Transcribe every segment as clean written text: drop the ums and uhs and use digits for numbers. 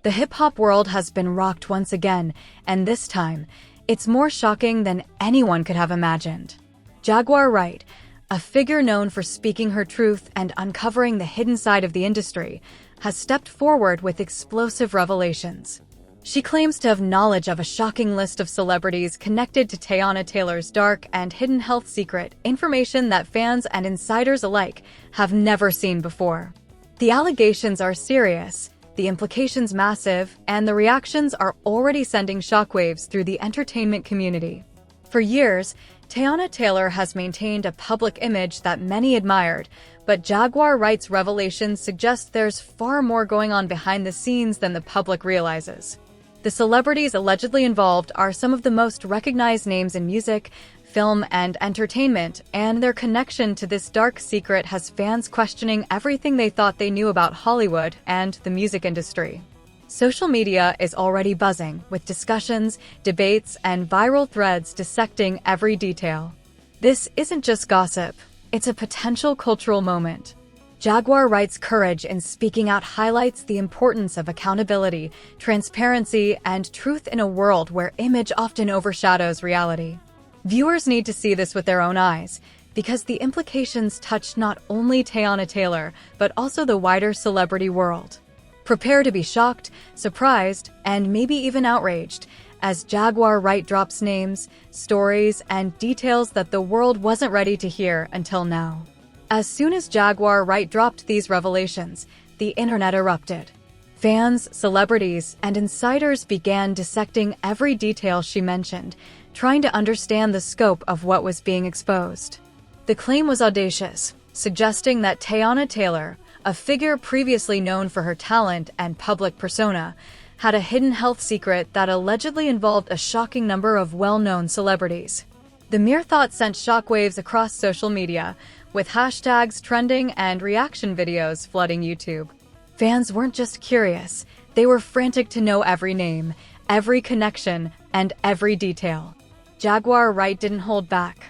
The hip-hop world has been rocked once again, and this time, it's more shocking than anyone could have imagined. Jaguar Wright, a figure known for speaking her truth and uncovering the hidden side of the industry, has stepped forward with explosive revelations. She claims to have knowledge of a shocking list of celebrities connected to Teyana Taylor's dark and hidden health secret, information that fans and insiders alike have never seen before. The allegations are serious, the implications massive, and the reactions are already sending shockwaves through the entertainment community. For years, Teyana Taylor has maintained a public image that many admired, but Jaguar Wright's revelations suggest there's far more going on behind the scenes than the public realizes. The celebrities allegedly involved are some of the most recognized names in music, film, and entertainment, and their connection to this dark secret has fans questioning everything they thought they knew about Hollywood and the music industry. Social media is already buzzing, with discussions, debates, and viral threads dissecting every detail. This isn't just gossip, it's a potential cultural moment. Jaguar Wright's courage in speaking out highlights the importance of accountability, transparency, and truth in a world where image often overshadows reality. Viewers need to see this with their own eyes, because the implications touch not only Teyana Taylor, but also the wider celebrity world. Prepare to be shocked, surprised, and maybe even outraged, as Jaguar Wright drops names, stories, and details that the world wasn't ready to hear until now. As soon as Jaguar Wright dropped these revelations, the internet erupted. Fans, celebrities, and insiders began dissecting every detail she mentioned, trying to understand the scope of what was being exposed. The claim was audacious, suggesting that Teyana Taylor, a figure previously known for her talent and public persona, had a hidden health secret that allegedly involved a shocking number of well-known celebrities. The mere thought sent shockwaves across social media, with hashtags trending and reaction videos flooding YouTube. Fans weren't just curious, they were frantic to know every name, every connection, and every detail. Jaguar Wright didn't hold back.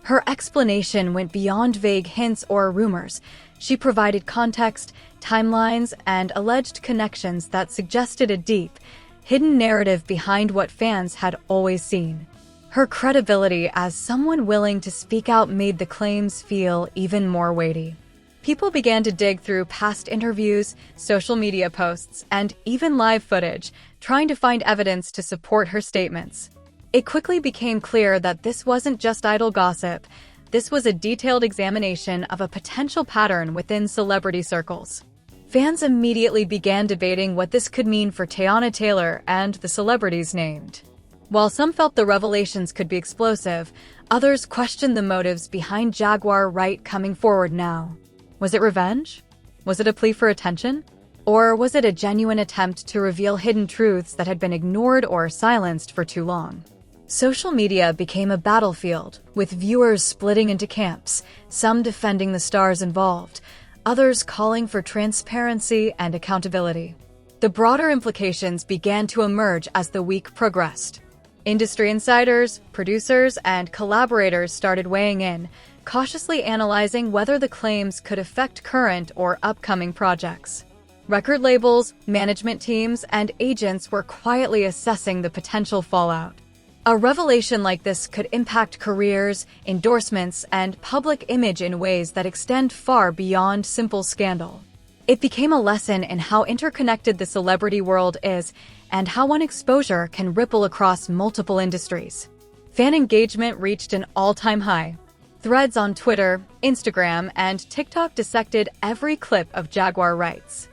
Her explanation went beyond vague hints or rumors. She provided context, timelines, and alleged connections that suggested a deep, hidden narrative behind what fans had always seen. Her credibility as someone willing to speak out made the claims feel even more weighty. People began to dig through past interviews, social media posts, and even live footage, trying to find evidence to support her statements. It quickly became clear that this wasn't just idle gossip. This was a detailed examination of a potential pattern within celebrity circles. Fans immediately began debating what this could mean for Teyana Taylor and the celebrities named. While some felt the revelations could be explosive, others questioned the motives behind Jaguar Wright coming forward now. Was it revenge? Was it a plea for attention? Or was it a genuine attempt to reveal hidden truths that had been ignored or silenced for too long? Social media became a battlefield, with viewers splitting into camps, some defending the stars involved, others calling for transparency and accountability. The broader implications began to emerge as the week progressed. Industry insiders, producers, and collaborators started weighing in, cautiously analyzing whether the claims could affect current or upcoming projects. Record labels, management teams, and agents were quietly assessing the potential fallout. A revelation like this could impact careers, endorsements, and public image in ways that extend far beyond simple scandal. It became a lesson in how interconnected the celebrity world is and how one exposure can ripple across multiple industries. Fan engagement reached an all-time high. Threads on Twitter, Instagram, and TikTok dissected every clip of Jaguar Wright's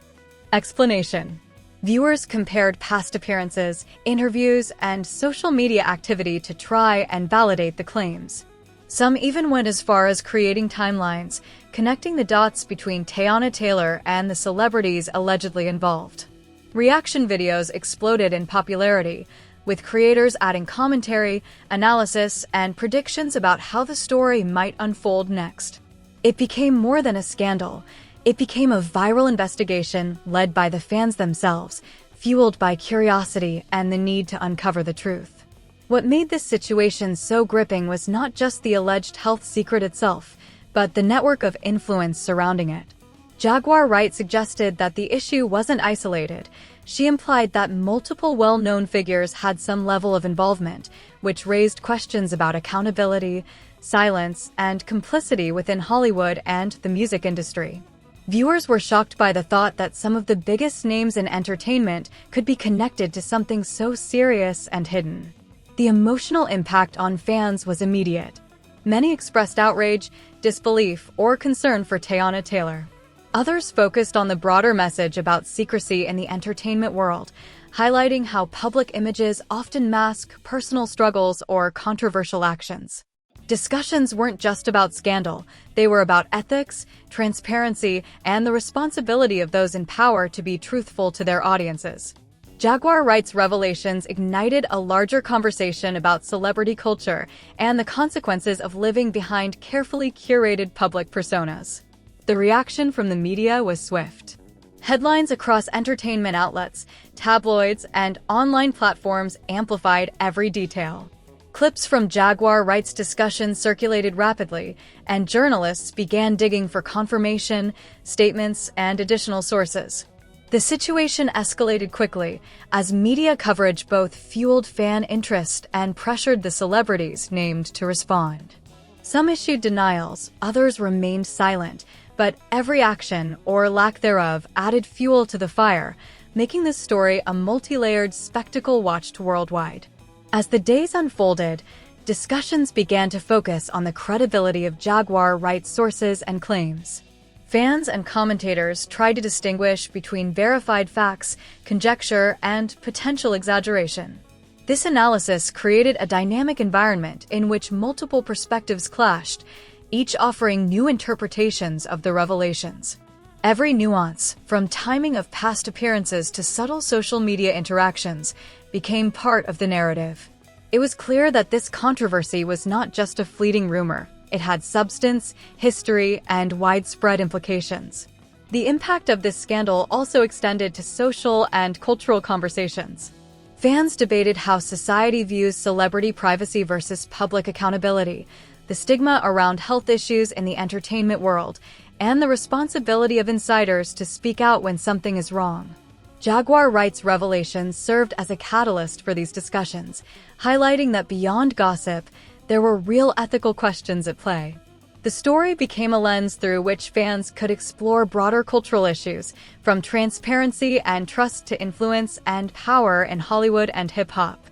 explanation. Viewers compared past appearances, interviews, and social media activity to try and validate the claims. Some even went as far as creating timelines, connecting the dots between Teyana Taylor and the celebrities allegedly involved. Reaction videos exploded in popularity, with creators adding commentary, analysis, and predictions about how the story might unfold next. It became more than a scandal. It became a viral investigation led by the fans themselves, fueled by curiosity and the need to uncover the truth. What made this situation so gripping was not just the alleged health secret itself, but the network of influence surrounding it. Jaguar Wright suggested that the issue wasn't isolated. She implied that multiple well-known figures had some level of involvement, which raised questions about accountability, silence, and complicity within Hollywood and the music industry. Viewers were shocked by the thought that some of the biggest names in entertainment could be connected to something so serious and hidden. The emotional impact on fans was immediate. Many expressed outrage, disbelief, or concern for Teyana Taylor. Others focused on the broader message about secrecy in the entertainment world, highlighting how public images often mask personal struggles or controversial actions. Discussions weren't just about scandal, they were about ethics, transparency, and the responsibility of those in power to be truthful to their audiences. Jaguar Wright's revelations ignited a larger conversation about celebrity culture and the consequences of living behind carefully curated public personas. The reaction from the media was swift. Headlines across entertainment outlets, tabloids, and online platforms amplified every detail. Clips from Jaguar Wright's discussion circulated rapidly, and journalists began digging for confirmation, statements, and additional sources. The situation escalated quickly, as media coverage both fueled fan interest and pressured the celebrities named to respond. Some issued denials, others remained silent, but every action, or lack thereof, added fuel to the fire, making this story a multi-layered spectacle watched worldwide. As the days unfolded, discussions began to focus on the credibility of Jaguar Wright's sources and claims. Fans and commentators tried to distinguish between verified facts, conjecture, and potential exaggeration. This analysis created a dynamic environment in which multiple perspectives clashed, each offering new interpretations of the revelations. Every nuance, from timing of past appearances to subtle social media interactions, became part of the narrative. It was clear that this controversy was not just a fleeting rumor. It had substance, history, and widespread implications. The impact of this scandal also extended to social and cultural conversations. Fans debated how society views celebrity privacy versus public accountability, the stigma around health issues in the entertainment world, and the responsibility of insiders to speak out when something is wrong. Jaguar Wright's revelations served as a catalyst for these discussions, highlighting that beyond gossip, there were real ethical questions at play. The story became a lens through which fans could explore broader cultural issues, from transparency and trust to influence and power in Hollywood and hip-hop.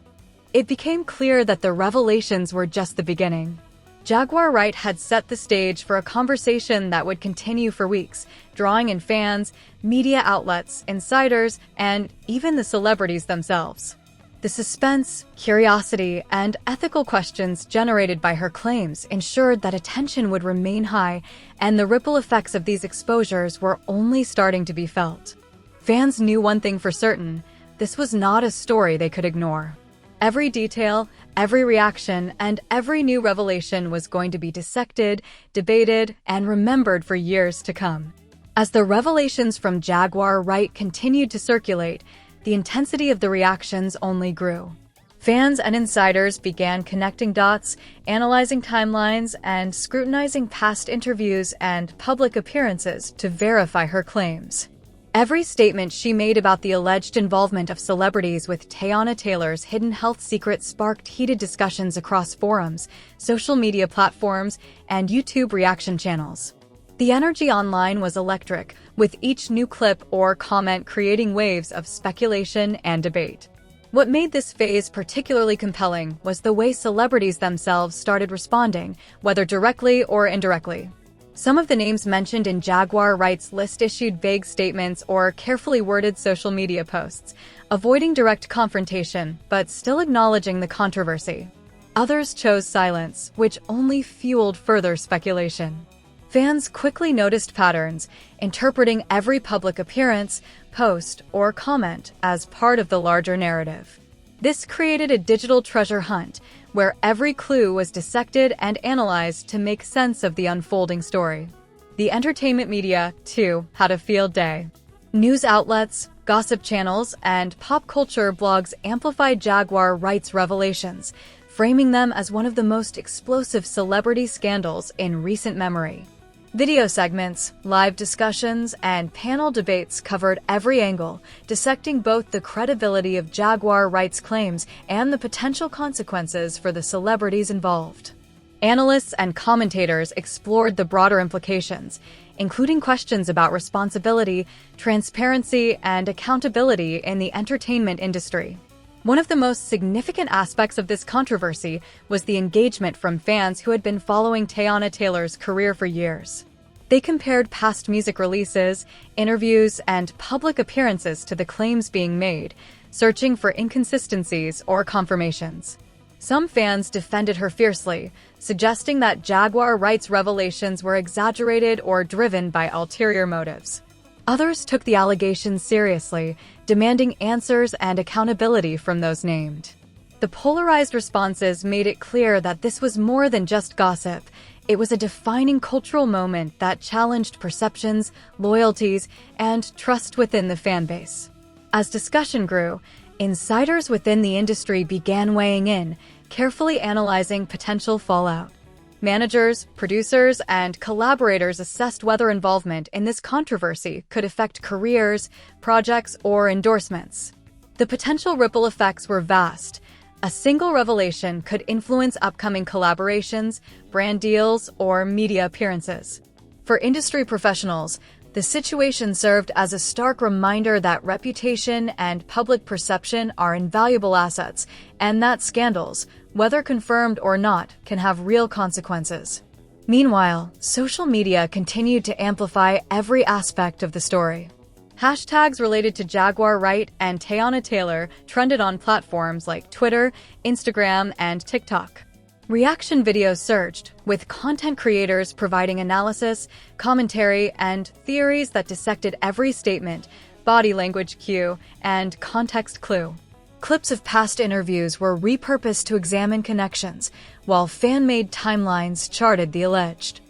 It became clear that the revelations were just the beginning. Jaguar Wright had set the stage for a conversation that would continue for weeks, drawing in fans, media outlets, insiders, and even the celebrities themselves. The suspense, curiosity, and ethical questions generated by her claims ensured that attention would remain high, and the ripple effects of these exposures were only starting to be felt. Fans knew one thing for certain: this was not a story they could ignore. Every detail, every reaction, and every new revelation was going to be dissected, debated, and remembered for years to come. As the revelations from Jaguar Wright continued to circulate, the intensity of the reactions only grew. Fans and insiders began connecting dots, analyzing timelines, and scrutinizing past interviews and public appearances to verify her claims. Every statement she made about the alleged involvement of celebrities with Teyana Taylor's hidden health secret sparked heated discussions across forums, social media platforms, and YouTube reaction channels. The energy online was electric, with each new clip or comment creating waves of speculation and debate. What made this phase particularly compelling was the way celebrities themselves started responding, whether directly or indirectly. Some of the names mentioned in Jaguar Wright's list issued vague statements or carefully worded social media posts, avoiding direct confrontation but still acknowledging the controversy. Others chose silence, which only fueled further speculation. Fans quickly noticed patterns, interpreting every public appearance, post, or comment as part of the larger narrative. This created a digital treasure hunt, where every clue was dissected and analyzed to make sense of the unfolding story. The entertainment media, too, had a field day. News outlets, gossip channels, and pop culture blogs amplified Jaguar Wright's revelations, framing them as one of the most explosive celebrity scandals in recent memory. Video segments, live discussions, and panel debates covered every angle, dissecting both the credibility of Jaguar Wright's claims and the potential consequences for the celebrities involved. Analysts and commentators explored the broader implications, including questions about responsibility, transparency, and accountability in the entertainment industry. One of the most significant aspects of this controversy was the engagement from fans who had been following Teyana Taylor's career for years. They compared past music releases, interviews, and public appearances to the claims being made, searching for inconsistencies or confirmations. Some fans defended her fiercely, suggesting that Jaguar Wright's revelations were exaggerated or driven by ulterior motives. Others took the allegations seriously, demanding answers and accountability from those named. The polarized responses made it clear that this was more than just gossip. It was a defining cultural moment that challenged perceptions, loyalties, and trust within the fan base. As discussion grew, insiders within the industry began weighing in, carefully analyzing potential fallout. Managers, producers, and collaborators assessed whether involvement in this controversy could affect careers, projects, or endorsements. The potential ripple effects were vast. A single revelation could influence upcoming collaborations, brand deals, or media appearances. For industry professionals, the situation served as a stark reminder that reputation and public perception are invaluable assets, and that scandals, whether confirmed or not, can have real consequences. Meanwhile, social media continued to amplify every aspect of the story. Hashtags related to Jaguar Wright and Teyana Taylor trended on platforms like Twitter, Instagram, and TikTok. Reaction videos surged, with content creators providing analysis, commentary, and theories that dissected every statement, body language cue, and context clue. Clips of past interviews were repurposed to examine connections, while fan-made timelines charted the alleged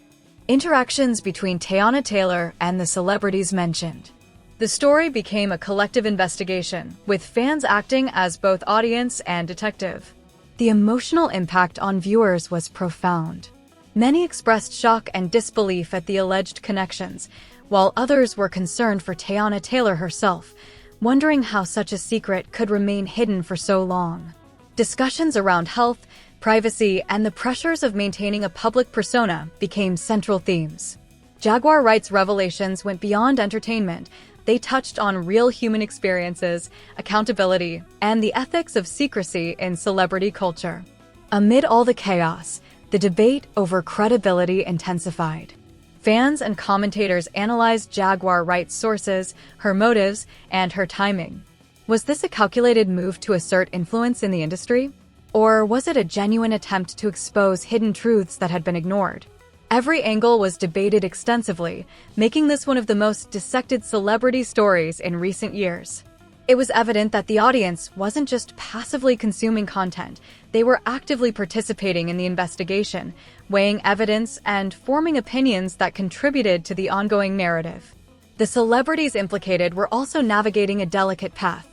interactions between Teyana Taylor and the celebrities mentioned. The story became a collective investigation, with fans acting as both audience and detective. The emotional impact on viewers was profound. Many expressed shock and disbelief at the alleged connections, while others were concerned for Teyana Taylor herself, wondering how such a secret could remain hidden for so long. Discussions around health, privacy, and the pressures of maintaining a public persona became central themes. Jaguar Wright's revelations went beyond entertainment. They touched on real human experiences, accountability, and the ethics of secrecy in celebrity culture. Amid all the chaos, the debate over credibility intensified. Fans and commentators analyzed Jaguar Wright's sources, her motives, and her timing. Was this a calculated move to assert influence in the industry? Or was it a genuine attempt to expose hidden truths that had been ignored? Every angle was debated extensively, making this one of the most dissected celebrity stories in recent years. It was evident that the audience wasn't just passively consuming content, they were actively participating in the investigation, weighing evidence and forming opinions that contributed to the ongoing narrative. The celebrities implicated were also navigating a delicate path.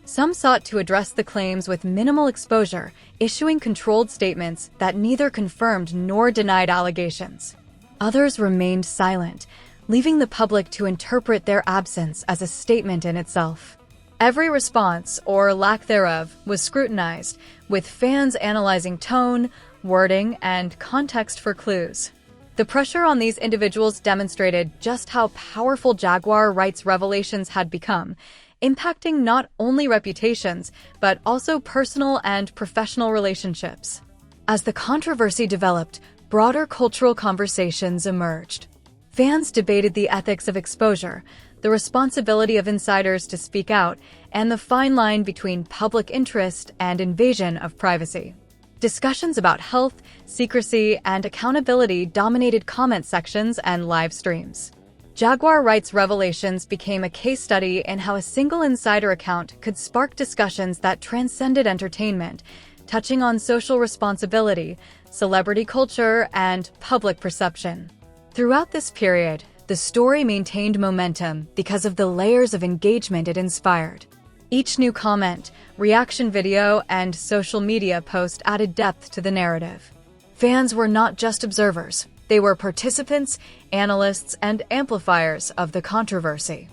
Some sought to address the claims with minimal exposure, issuing controlled statements that neither confirmed nor denied allegations. Others remained silent, leaving the public to interpret their absence as a statement in itself. Every response, or lack thereof, was scrutinized, with fans analyzing tone, wording, and context for clues. The pressure on these individuals demonstrated just how powerful Jaguar Wright's revelations had become, impacting not only reputations, but also personal and professional relationships. As the controversy developed, broader cultural conversations emerged. Fans debated the ethics of exposure, the responsibility of insiders to speak out, and the fine line between public interest and invasion of privacy. Discussions about health, secrecy, and accountability dominated comment sections and live streams. Jaguar Wright's revelations became a case study in how a single insider account could spark discussions that transcended entertainment, touching on social responsibility, celebrity culture, and public perception. Throughout this period, the story maintained momentum because of the layers of engagement it inspired. Each new comment, reaction video, and social media post added depth to the narrative. Fans were not just observers, They were participants, analysts, and amplifiers of the controversy.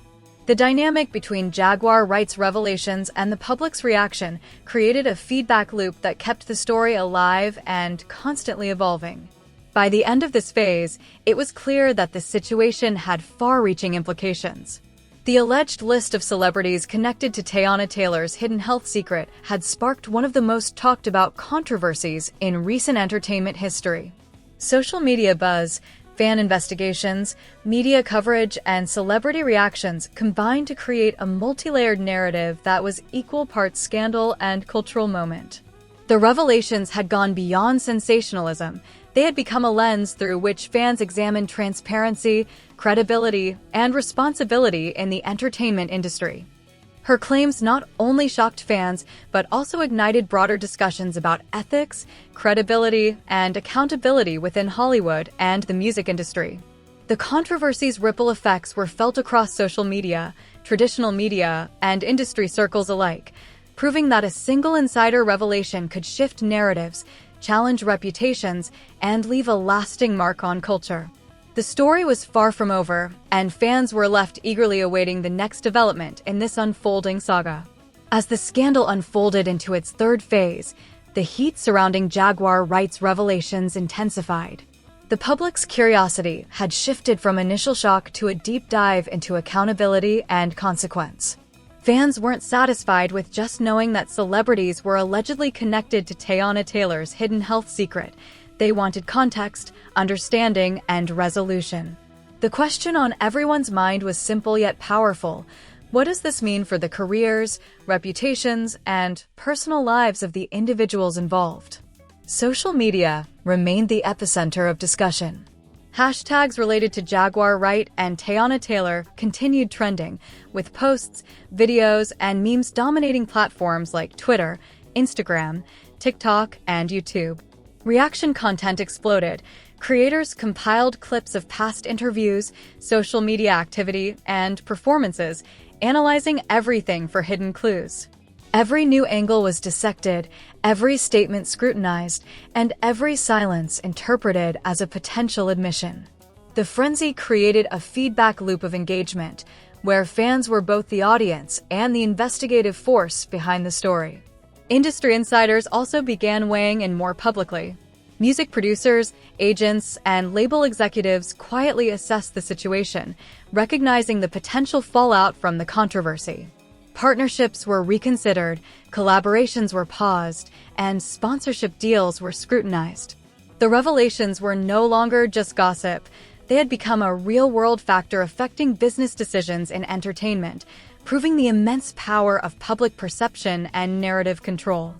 The dynamic between Jaguar Wright's revelations and the public's reaction created a feedback loop that kept the story alive and constantly evolving. By the end of this phase, it was clear that the situation had far-reaching implications. The alleged list of celebrities connected to Teyana Taylor's hidden health secret had sparked one of the most talked-about controversies in recent entertainment history. Social media buzz, fan investigations, media coverage, and celebrity reactions combined to create a multi-layered narrative that was equal parts scandal and cultural moment. The revelations had gone beyond sensationalism. They had become a lens through which fans examined transparency, credibility, and responsibility in the entertainment industry. Her claims not only shocked fans, but also ignited broader discussions about ethics, credibility, and accountability within Hollywood and the music industry. The controversy's ripple effects were felt across social media, traditional media, and industry circles alike, proving that a single insider revelation could shift narratives, challenge reputations, and leave a lasting mark on culture. The story was far from over, and fans were left eagerly awaiting the next development in this unfolding saga. As the scandal unfolded into its third phase, the heat surrounding Jaguar Wright's revelations intensified. The public's curiosity had shifted from initial shock to a deep dive into accountability and consequence. Fans weren't satisfied with just knowing that celebrities were allegedly connected to Teyana Taylor's hidden health secret. They wanted context, understanding, and resolution. The question on everyone's mind was simple yet powerful. What does this mean for the careers, reputations, and personal lives of the individuals involved? Social media remained the epicenter of discussion. Hashtags related to Jaguar Wright and Teyana Taylor continued trending, with posts, videos, and memes dominating platforms like Twitter, Instagram, TikTok, and YouTube. Reaction content exploded. Creators compiled clips of past interviews, social media activity, and performances, analyzing everything for hidden clues. Every new angle was dissected, every statement scrutinized, and every silence interpreted as a potential admission. The frenzy created a feedback loop of engagement, where fans were both the audience and the investigative force behind the story. Industry insiders also began weighing in more publicly. Music producers, agents, and label executives quietly assessed the situation, recognizing the potential fallout from the controversy. Partnerships were reconsidered, collaborations were paused, and sponsorship deals were scrutinized. The revelations were no longer just gossip. They had become a real-world factor affecting business decisions in entertainment, proving the immense power of public perception and narrative control.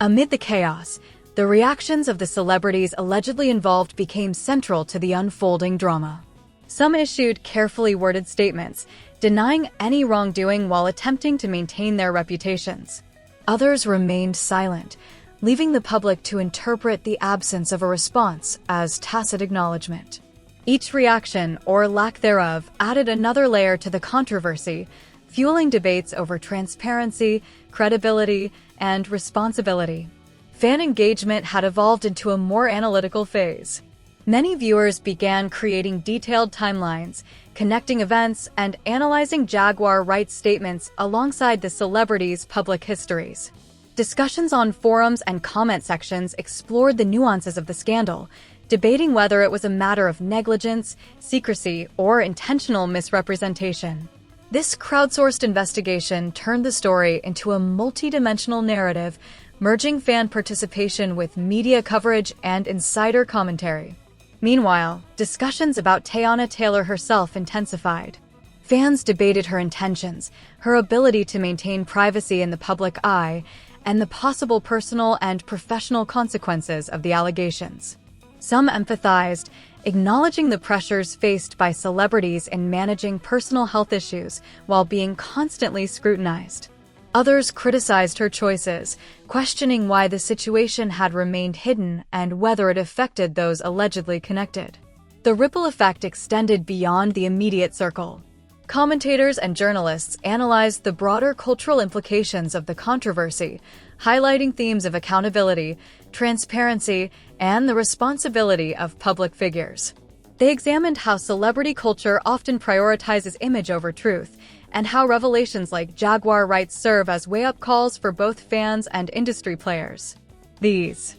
Amid the chaos, the reactions of the celebrities allegedly involved became central to the unfolding drama. Some issued carefully worded statements, denying any wrongdoing while attempting to maintain their reputations. Others remained silent, leaving the public to interpret the absence of a response as tacit acknowledgement. Each reaction, or lack thereof, added another layer to the controversy, fueling debates over transparency, credibility, and responsibility. Fan engagement had evolved into a more analytical phase. Many viewers began creating detailed timelines, connecting events, and analyzing Jaguar Wright's statements alongside the celebrities' public histories. Discussions on forums and comment sections explored the nuances of the scandal, debating whether it was a matter of negligence, secrecy, or intentional misrepresentation. This crowdsourced investigation turned the story into a multi-dimensional narrative, merging fan participation with media coverage and insider commentary. Meanwhile, discussions about Teyana Taylor herself intensified. Fans debated her intentions, her ability to maintain privacy in the public eye, and the possible personal and professional consequences of the allegations. Some empathized, acknowledging the pressures faced by celebrities in managing personal health issues while being constantly scrutinized. Others criticized her choices, questioning why the situation had remained hidden and whether it affected those allegedly connected. The ripple effect extended beyond the immediate circle. Commentators and journalists analyzed the broader cultural implications of the controversy, highlighting themes of accountability, transparency, and the responsibility of public figures. They examined how celebrity culture often prioritizes image over truth, and how revelations like Jaguar Wright serve as wake-up calls for both fans and industry players. These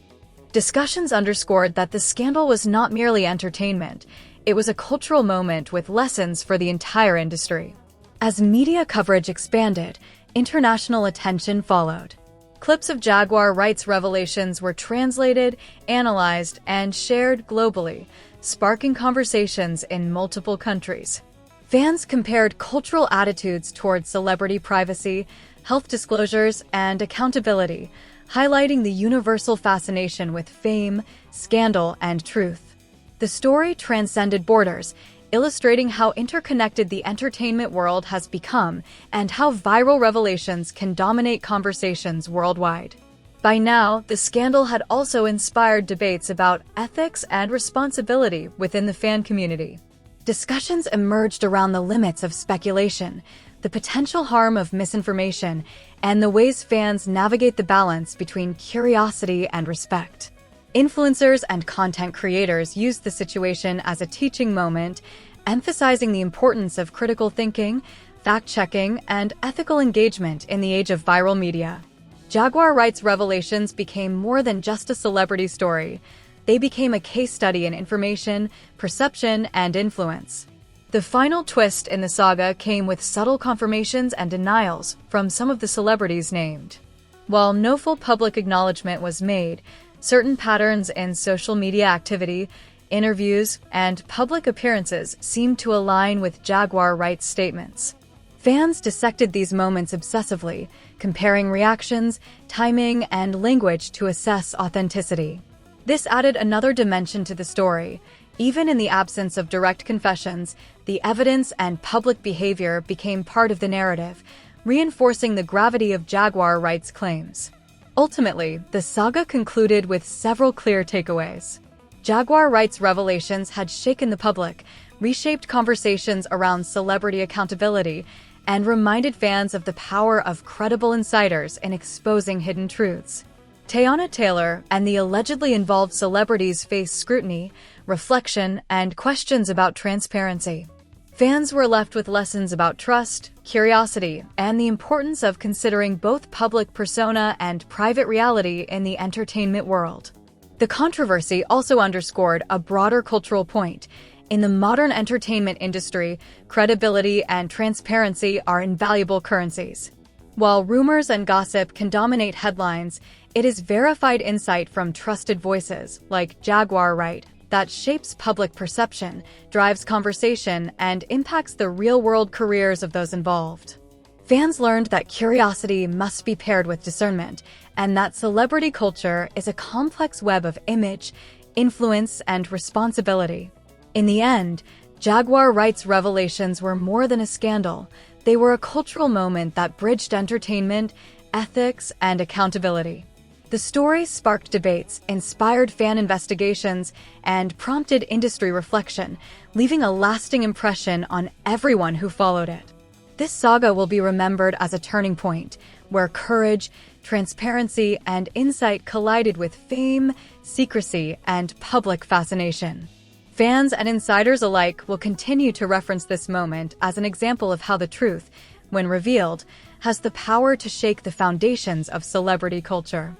discussions underscored that the scandal was not merely entertainment, it was a cultural moment with lessons for the entire industry. As media coverage expanded, international attention followed. Clips of Jaguar Wright's revelations were translated, analyzed, and shared globally, sparking conversations in multiple countries. Fans compared cultural attitudes toward celebrity privacy, health disclosures, and accountability, highlighting the universal fascination with fame, scandal, and truth. The story transcended borders, illustrating how interconnected the entertainment world has become and how viral revelations can dominate conversations worldwide. By now, the scandal had also inspired debates about ethics and responsibility within the fan community. Discussions emerged around the limits of speculation, the potential harm of misinformation, and the ways fans navigate the balance between curiosity and respect. Influencers and content creators used the situation as a teaching moment, emphasizing the importance of critical thinking, fact-checking, and ethical engagement in the age of viral media. Jaguar Wright's revelations became more than just a celebrity story. They became a case study in information, perception, and influence. The final twist in the saga came with subtle confirmations and denials from some of the celebrities named. While no full public acknowledgement was made, certain patterns in social media activity, interviews, and public appearances seemed to align with Jaguar Wright's statements. Fans dissected these moments obsessively, comparing reactions, timing, and language to assess authenticity. This added another dimension to the story. Even in the absence of direct confessions, the evidence and public behavior became part of the narrative, reinforcing the gravity of Jaguar Wright's claims. Ultimately, the saga concluded with several clear takeaways. Jaguar Wright's revelations had shaken the public, reshaped conversations around celebrity accountability, and reminded fans of the power of credible insiders in exposing hidden truths. Teyana Taylor and the allegedly involved celebrities face scrutiny, reflection, and questions about transparency. Fans were left with lessons about trust, curiosity, and the importance of considering both public persona and private reality in the entertainment world. The controversy also underscored a broader cultural point. In the modern entertainment industry, credibility and transparency are invaluable currencies. While rumors and gossip can dominate headlines, it is verified insight from trusted voices, like Jaguar Wright, that shapes public perception, drives conversation, and impacts the real-world careers of those involved. Fans learned that curiosity must be paired with discernment, and that celebrity culture is a complex web of image, influence, and responsibility. In the end, Jaguar Wright's revelations were more than a scandal. They were a cultural moment that bridged entertainment, ethics, and accountability. The story sparked debates, inspired fan investigations, and prompted industry reflection, leaving a lasting impression on everyone who followed it. This saga will be remembered as a turning point, where courage, transparency, and insight collided with fame, secrecy, and public fascination. Fans and insiders alike will continue to reference this moment as an example of how the truth, when revealed, has the power to shake the foundations of celebrity culture.